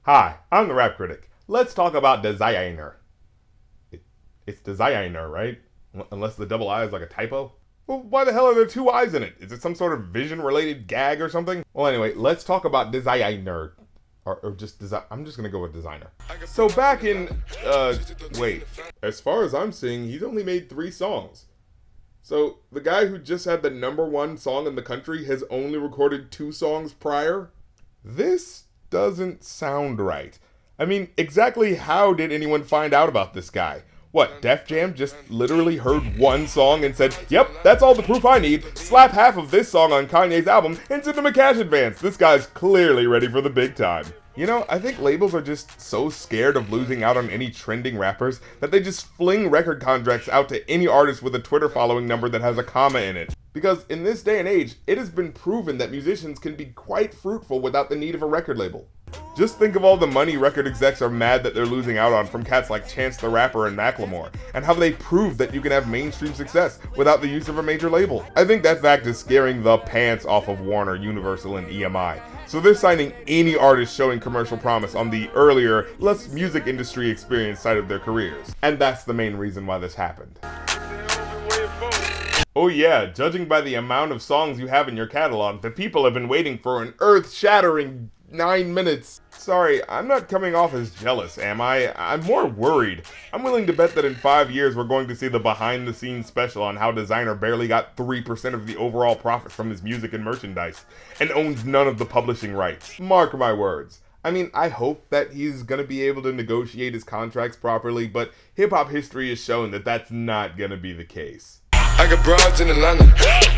Hi, I'm the Rap Critic. Let's talk about Desiigner. It's Desiigner, right? Unless the double I is like a typo? Well, why the hell are there two I's in it? Is it some sort of vision-related gag or something? Well, anyway, let's talk about Desiigner. Or just design. I'm just gonna go with designer. So back in, wait. As far as I'm seeing, he's only made 3 songs. So the guy who just had the #1 song in the country has only recorded 2 songs prior? This doesn't sound right. I mean, exactly how did anyone find out about this guy? What, Def Jam just literally heard 1 song and said, yep, that's all the proof I need, slap half of this song on Kanye's album and send him a cash advance. This guy's clearly ready for the big time. You know, I think labels are just so scared of losing out on any trending rappers that they just fling record contracts out to any artist with a Twitter following number that has a comma in it. Because in this day and age, it has been proven that musicians can be quite fruitful without the need of a record label. Just think of all the money record execs are mad that they're losing out on from cats like Chance the Rapper and Macklemore, and how they proved that you can have mainstream success without the use of a major label. I think that fact is scaring the pants off of Warner, Universal, and EMI. So they're signing any artist showing commercial promise on the earlier, less music industry experienced side of their careers. And that's the main reason why this happened. Oh yeah, judging by the amount of songs you have in your catalog, the people have been waiting for an earth-shattering 9 minutes. Sorry, I'm not coming off as jealous, am I? I'm more worried. I'm willing to bet that in 5 years we're going to see the behind-the-scenes special on how Desiigner barely got 3% of the overall profit from his music and merchandise, and owns none of the publishing rights. Mark my words. I mean, I hope that he's gonna be able to negotiate his contracts properly, but hip-hop history has shown that that's not gonna be the case. I got broads in Atlanta,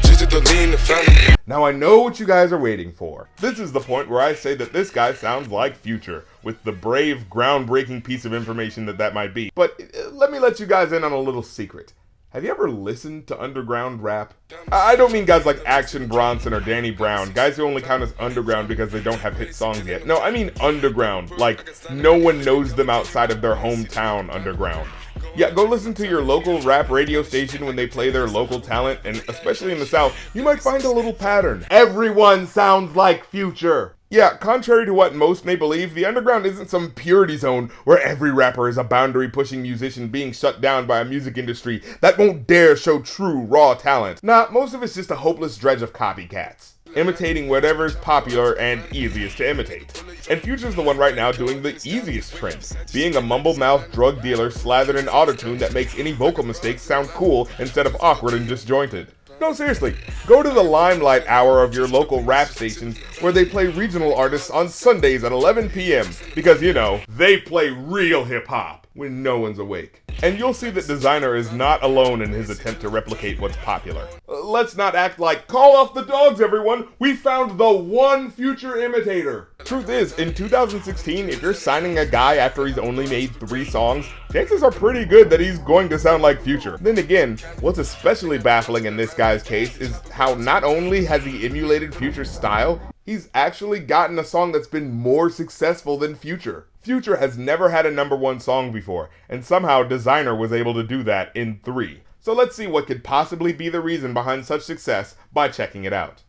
just to lean the family. Now I know what you guys are waiting for. This is the point where I say that this guy sounds like Future, with the brave, groundbreaking piece of information that might be. But let me let you guys in on a little secret. Have you ever listened to underground rap? I don't mean guys like Action Bronson or Danny Brown, guys who only count as underground because they don't have hit songs yet. No, I mean underground, like no one knows them outside of their hometown underground. Yeah, go listen to your local rap radio station when they play their local talent, and especially in the South, you might find a little pattern. Everyone sounds like Future. Yeah, contrary to what most may believe, the underground isn't some purity zone where every rapper is a boundary-pushing musician being shut down by a music industry that won't dare show true, raw talent. Nah, most of it's just a hopeless dredge of copycats, imitating whatever's popular and easiest to imitate. And Future's the one right now doing the easiest trend, being a mumble-mouthed drug dealer slathered in autotune that makes any vocal mistakes sound cool instead of awkward and disjointed. No, seriously, go to the limelight hour of your local rap stations where they play regional artists on Sundays at 11 p.m. because, you know, they play real hip-hop when no one's awake. And you'll see that Desiigner is not alone in his attempt to replicate what's popular. Let's not act like, call off the dogs everyone, we found the one Future imitator. Truth is, in 2016, if you're signing a guy after he's only made 3 songs, chances are pretty good that he's going to sound like Future. Then again, what's especially baffling in this guy's case is how not only has he emulated Future's style, he's actually gotten a song that's been more successful than Future. Future has never had a #1 song before, and somehow Desiigner was able to do that in 3. So let's see what could possibly be the reason behind such success by checking it out.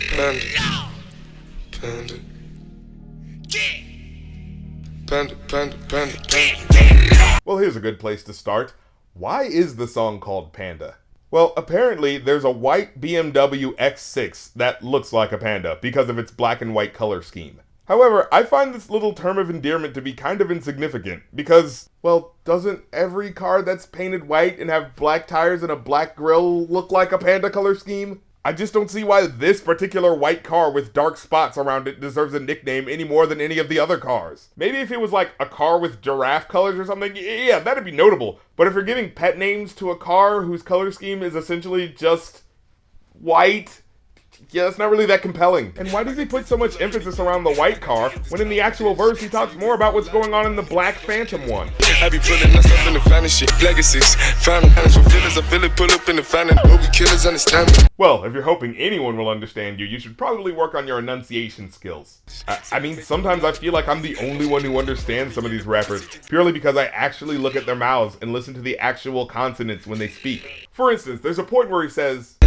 Panda. Panda. Panda, panda, panda, panda. Well, here's a good place to start. Why is the song called Panda? Well, apparently there's a white BMW X6 that looks like a panda because of its black and white color scheme. However, I find this little term of endearment to be kind of insignificant because, well, doesn't every car that's painted white and have black tires and a black grille look like a panda color scheme? I just don't see why this particular white car with dark spots around it deserves a nickname any more than any of the other cars. Maybe if it was like a car with giraffe colors or something, yeah, that'd be notable. But if you're giving pet names to a car whose color scheme is essentially just white, yeah, that's not really that compelling. And why does he put so much emphasis around the white car when in the actual verse he talks more about what's going on in the black Phantom one? I be pulling us up in the fantasy legacies. Final feelings, I feel it pull up in the final. Movie killers understand me. Well, if you're hoping anyone will understand you, you should probably work on your enunciation skills. I mean, sometimes I feel like I'm the only one who understands some of these rappers, purely because I actually look at their mouths and listen to the actual consonants when they speak. For instance, there's a point where he says,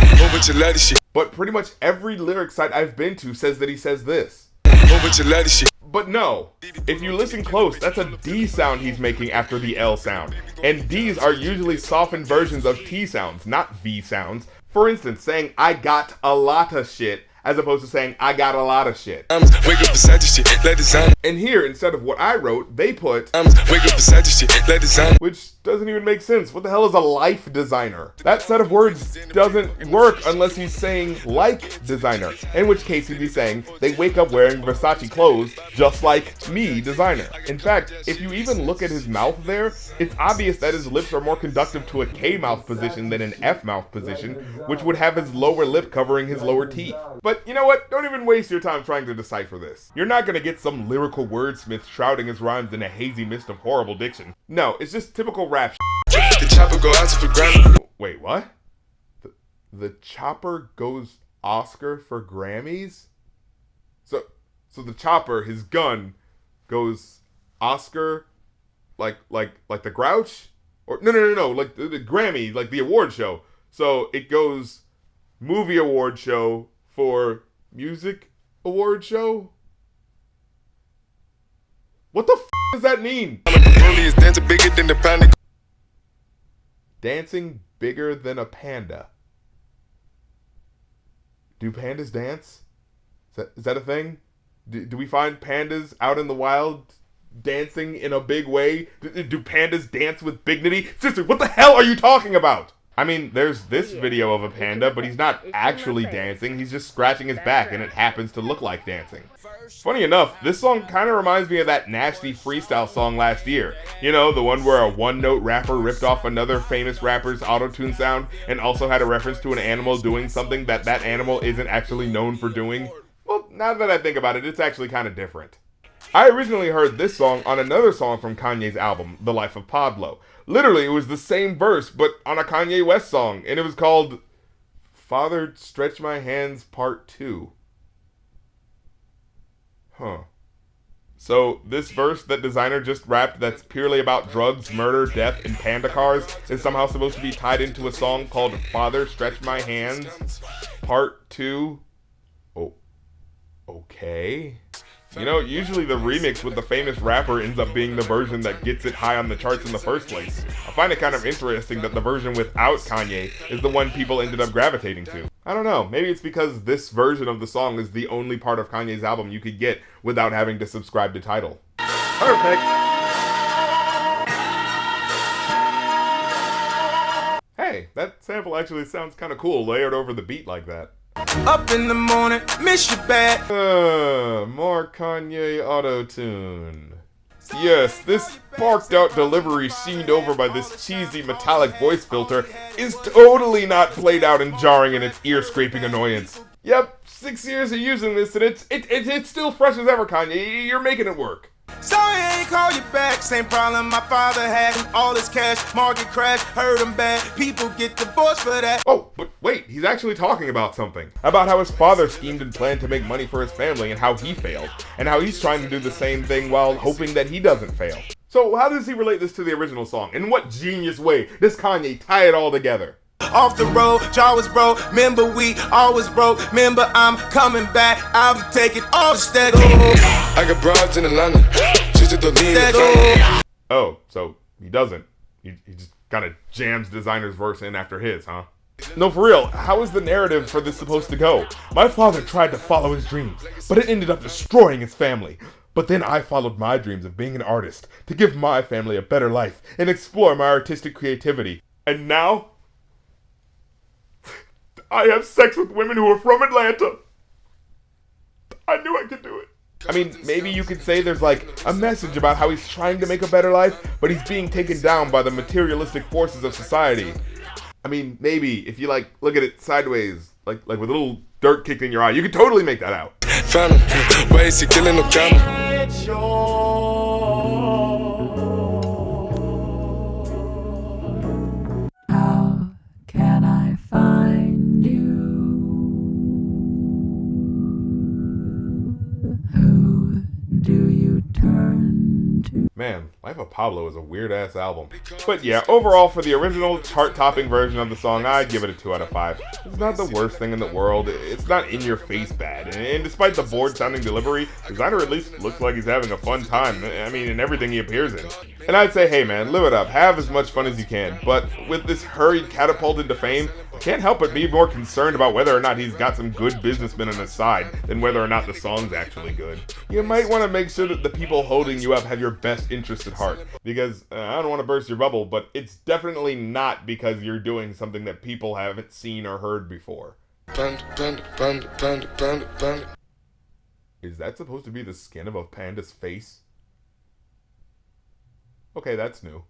but pretty much every lyric site I've been to says that he says this. But no. If you listen close, that's a D sound he's making after the L sound. And Ds are usually softened versions of T sounds, not V sounds. For instance, saying I got a lot of shit as opposed to saying I got a lot of shit. And here, instead of what I wrote, they put which doesn't even make sense. What the hell is a life designer? That set of words doesn't work unless he's saying like designer, in which case he'd be saying they wake up wearing Versace clothes just like me, designer. In fact, if you even look at his mouth there, it's obvious that his lips are more conductive to a K mouth position than an F mouth position, which would have his lower lip covering his lower teeth. But you know what? Don't even waste your time trying to decipher this. You're not gonna get some lyrical wordsmith shrouding his rhymes in a hazy mist of horrible diction. No, it's just typical rap The chopper go Oscar for Grammy. Wait, what? The chopper goes Oscar for Grammys? So the chopper, his gun, goes Oscar like the Grouch? Or no, like the Grammy, like the award show. So it goes movie award show for music award show? What the does that mean? Dancing bigger than the Panda. Dancing bigger than a panda. Do pandas dance? Is that a thing? Do we find pandas out in the wild dancing in a big way? Do pandas dance with dignity? Sister, what the hell are you talking about? I mean, there's this video of a panda, but he's not actually dancing. He's just scratching his back, and it happens to look like dancing. Funny enough, this song kind of reminds me of that nasty freestyle song last year. You know, the one where a one-note rapper ripped off another famous rapper's auto-tune sound and also had a reference to an animal doing something that animal isn't actually known for doing. Well, now that I think about it, it's actually kind of different. I originally heard this song on another song from Kanye's album, The Life of Pablo. Literally, it was the same verse, but on a Kanye West song, and it was called Father Stretch My Hands Part 2. Huh. So, this verse that Desiigner just rapped that's purely about drugs, murder, death, and panda cars is somehow supposed to be tied into a song called Father Stretch My Hands Part 2? Oh, okay. You know, usually the remix with the famous rapper ends up being the version that gets it high on the charts in the first place. I find it kind of interesting that the version without Kanye is the one people ended up gravitating to. I don't know, maybe it's because this version of the song is the only part of Kanye's album you could get without having to subscribe to Tidal. Perfect! Hey, that sample actually sounds kind of cool layered over the beat like that. Up in the morning, miss you bad. More Kanye auto-tune. Yes, this sparked out delivery sheened over by this cheesy metallic voice filter is totally not played out and jarring in its ear-scraping annoyance. Yep, 6 years of using this and it's still fresh as ever, Kanye. You're making it work. Sorry I ain't call you back, same problem my father had. All his cash, market crash, hurt him bad. People get divorced for that. Oh, but wait, he's actually talking about something. About how his father schemed and planned to make money for his family and how he failed. And how he's trying to do the same thing while hoping that he doesn't fail. So how does he relate this to the original song? In what genius way does Kanye tie it all together? Off the road, jaw was broke, remember we always broke, remember I'm coming back, I'll be taking all the steady. I got broads in Atlanta, just at the lean. Oh, so he doesn't. He just kind of jams Designer's verse in after his, huh? No, for real, how is the narrative for this supposed to go? My father tried to follow his dreams, but it ended up destroying his family. But then I followed my dreams of being an artist, to give my family a better life, and explore my artistic creativity. And now I have sex with women who are from Atlanta. I knew I could do it. I mean, maybe you could say there's like a message about how he's trying to make a better life, but he's being taken down by the materialistic forces of society. I mean, maybe if you like look at it sideways, like with a little dirt kicked in your eye, you could totally make that out. Do you turn Man, Life of Pablo is a weird-ass album. But yeah, overall, for the original chart-topping version of the song, I'd give it a 2 out of 5. It's not the worst thing in the world, it's not in-your-face bad, and despite the bored-sounding delivery, Desiigner at least looks like he's having a fun time, I mean, in everything he appears in. And I'd say, hey man, live it up, have as much fun as you can, but with this hurried catapult into fame, I can't help but be more concerned about whether or not he's got some good businessmen on his side than whether or not the song's actually good. You might want to make sure that the people holding you up have your best interest at heart, because I don't want to burst your bubble, but it's definitely not because you're doing something that people haven't seen or heard before. Is that supposed to be the skin of a panda's face? Okay, that's new.